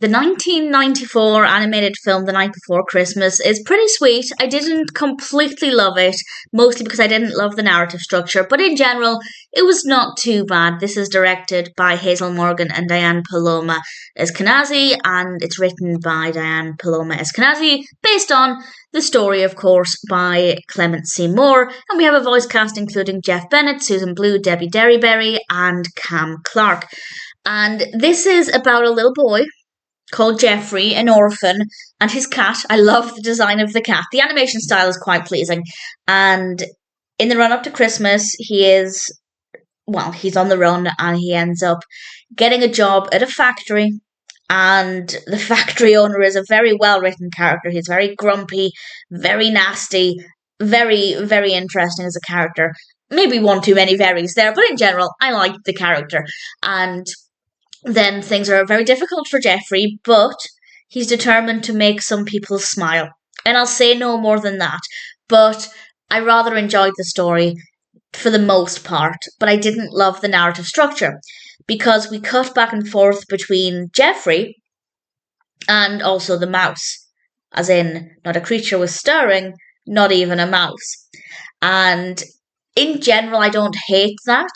the 1994 animated film The Night Before Christmas is pretty sweet. I didn't completely love it, mostly because I didn't love the narrative structure, but in general, it was not too bad. This is directed by Hazel Morgan and Diane Paloma Eskenazi, and it's written by Diane Paloma Eskenazi, based on the story, of course, by Clement C. Moore, and we have a voice cast including Jeff Bennett, Susan Blue, Debi Derryberry, and Clarke. And this is about a little boy called Jeffrey, an orphan, and his cat. I love the design of the cat. The animation style is quite pleasing. And in the run up to Christmas, he's on the run and he ends up getting a job at a factory. And the factory owner is a very well written character. He's very grumpy, very nasty, very, very interesting as a character. Maybe one too many verys there, but in general, I like the character. And then things are very difficult for Jeffrey, but he's determined to make some people smile. And I'll say no more than that. But I rather enjoyed the story for the most part, but I didn't love the narrative structure because we cut back and forth between Jeffrey and also the mouse. As in, not a creature was stirring, not even a mouse. And in general, I don't hate that,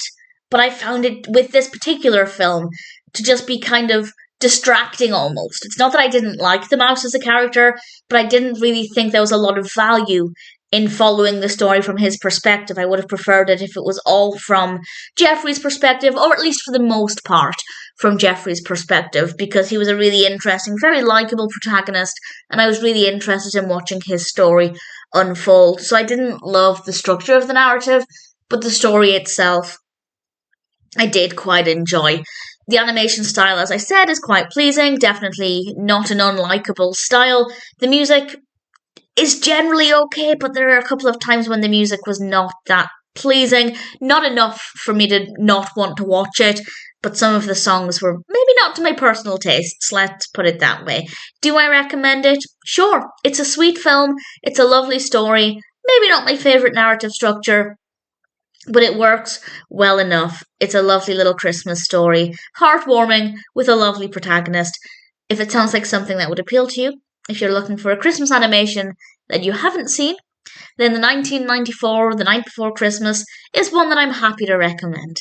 but I found it, with this particular film, to just be kind of distracting almost. It's not that I didn't like the mouse as a character, but I didn't really think there was a lot of value in following the story from his perspective. I would have preferred it if it was all from Jeffrey's perspective, or at least for the most part from Jeffrey's perspective, because he was a really interesting, very likeable protagonist, and I was really interested in watching his story unfold. So I didn't love the structure of the narrative, but the story itself I did quite enjoy. The animation style, as I said, is quite pleasing, definitely not an unlikable style. The music is generally okay, but there are a couple of times when the music was not that pleasing. Not enough for me to not want to watch it, but some of the songs were maybe not to my personal tastes, let's put it that way. Do I recommend it? Sure. It's a sweet film, it's a lovely story, maybe not my favourite narrative structure, but it works well enough. It's a lovely little Christmas story, heartwarming, with a lovely protagonist. If it sounds like something that would appeal to you, if you're looking for a Christmas animation that you haven't seen, then the 1994 The Night Before Christmas is one that I'm happy to recommend.